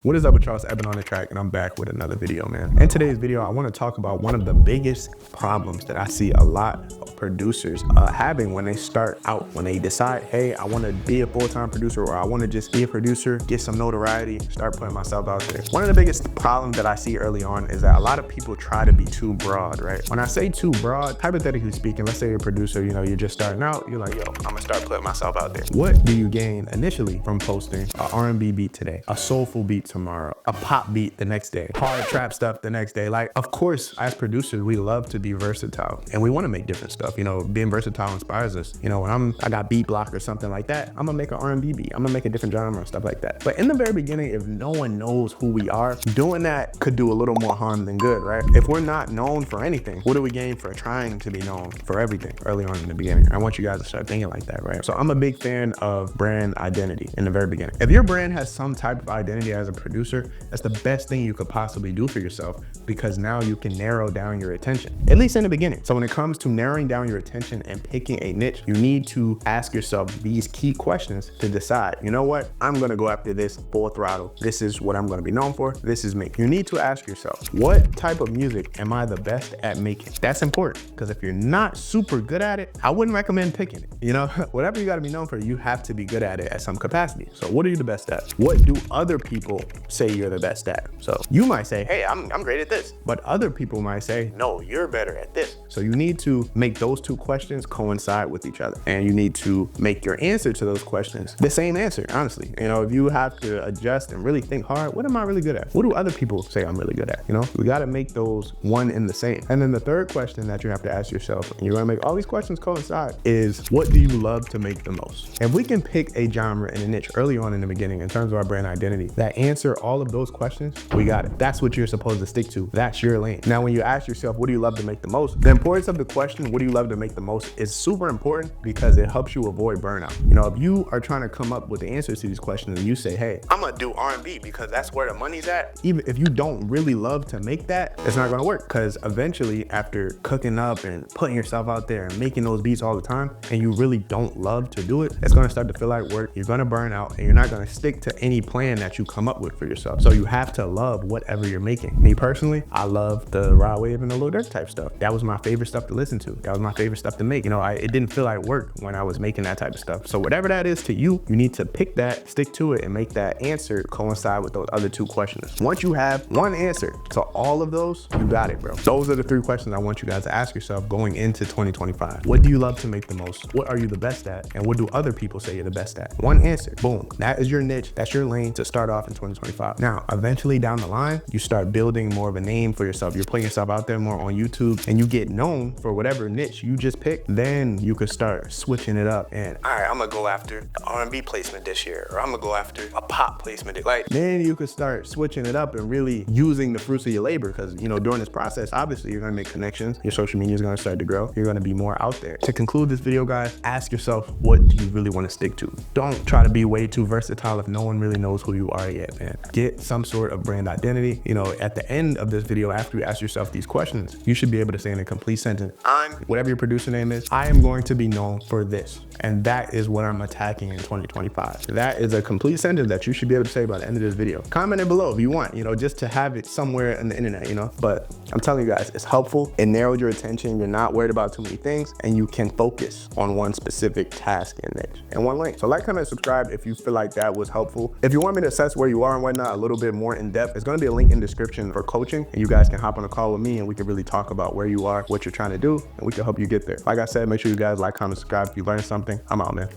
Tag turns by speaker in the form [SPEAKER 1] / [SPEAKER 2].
[SPEAKER 1] What is up with y'all? It's EbonOnTheTrack, and I'm back with another video, man. In today's video, I want to talk about one of the biggest problems that I see a lot of producers having when they start out, when they decide, hey, I want to be a full-time producer, or I want to just be a producer, get some notoriety, start putting myself out there. One of the biggest problems that I see early on is that a lot of people try to be too broad, right? When I say too broad, hypothetically speaking, let's say you're a producer, you know, you're just starting out, you're like, yo, I'm gonna start putting myself out there. What do you gain initially from posting an R&B beat today, a soulful beat tomorrow, a pop beat the next day, hard trap stuff the next day? Like, of course, as producers, we love to be versatile and we want to make different stuff. You know, being versatile inspires us. You know, when I got beat block or something like that, I'm gonna make an R&B beat. I'm gonna make a different genre and stuff like that. But in the very beginning, if no one knows who we are, doing that could do a little more harm than good, right? If we're not known for anything, what do we gain for trying to be known for everything early on in the beginning? I want you guys to start thinking like that, right? So I'm a big fan of brand identity in the very beginning. If your brand has some type of identity as a producer, that's the best thing you could possibly do for yourself, because now you can narrow down your attention, at least in the beginning. So when it comes to narrowing down your attention and picking a niche, you need to ask yourself these key questions to decide, you know what, I'm gonna go after this full throttle. This is what I'm gonna be known for. This is me. You need to ask yourself, what type of music am I the best at making? That's important, because if you're not super good at it, I wouldn't recommend picking it. You know, whatever you gotta be known for, you have to be good at it at some capacity. So what are you the best at? What do other people say you're the best at? So you might say, hey, I'm great at this, but other people might say, no, you're better at this. So you need to make those two questions coincide with each other, and you need to make your answer to those questions the same answer. Honestly, you know, if you have to adjust and really think hard, what am I really good at? What do other people say I'm really good at? You know, we got to make those one and the same. And then the third question that you have to ask yourself, and you're going to make all these questions coincide, is what do you love to make the most? If we can pick a genre and a niche early on in the beginning in terms of our brand identity that answer all of those questions, we got it. That's what you're supposed to stick to. That's your lane. Now, when you ask yourself, what do you love to make the most? The importance of the question, what do you love to make the most, is super important, because it helps you avoid burnout. You know, if you are trying to come up with the answers to these questions and you say, hey, I'm gonna do R&B because that's where the money's at, even if you don't really love to make that, it's not gonna work, because eventually, after cooking up and putting yourself out there and making those beats all the time, and you really don't love to do it, it's gonna start to feel like work. You're gonna burn out, and you're not gonna stick to any plan that you come up with for yourself. So you have to love whatever you're making. Me personally, I love the raw wave and the Lil Durk type stuff. That was my favorite stuff to listen to. That was my favorite stuff to make. You know, it didn't feel like work when I was making that type of stuff. So whatever that is to you, you need to pick that, stick to it, and make that answer coincide with those other two questions. Once you have one answer to all of those, you got it, bro. Those are the three questions I want you guys to ask yourself going into 2025. What do you love to make the most? What are you the best at? And what do other people say you're the best at? One answer, boom. That is your niche. That's your lane to start off in 2025. Now, eventually down the line, you start building more of a name for yourself. You're putting yourself out there more on YouTube, and you get known for whatever niche you just picked. Then you could start switching it up, and all right, I'm gonna go after the R&B placement this year, or I'm gonna go after a pop placement. Like, then you could start switching it up and really using the fruits of your labor, because, you know, during this process, obviously you're gonna make connections. Your social media is gonna start to grow. You're gonna be more out there. To conclude this video, guys, ask yourself, what do you really want to stick to? Don't try to be way too versatile if no one really knows who you are yet, man. Get some sort of brand identity. You know, at the end of this video, after you ask yourself these questions, you should be able to say in a complete sentence, I'm, whatever your producer name is, I am going to be known for this, and that is what I'm attacking in 2025. That is a complete sentence that you should be able to say by the end of this video. Comment it below if you want, you know, just to have it somewhere on the internet, you know. But I'm telling you guys, it's helpful. It narrowed your attention. You're not worried about too many things, and you can focus on one specific task and niche and one lane. So like, comment, subscribe if you feel like that was helpful. If you want me to assess where you are and whatnot a little bit more in depth, it's going to be a link in the description for coaching, and you guys can hop on a call with me, and we can really talk about where you are, what you're trying to do, and we can help you get there. Like I said, make sure you guys like, comment, subscribe if you learned something. I'm out, man.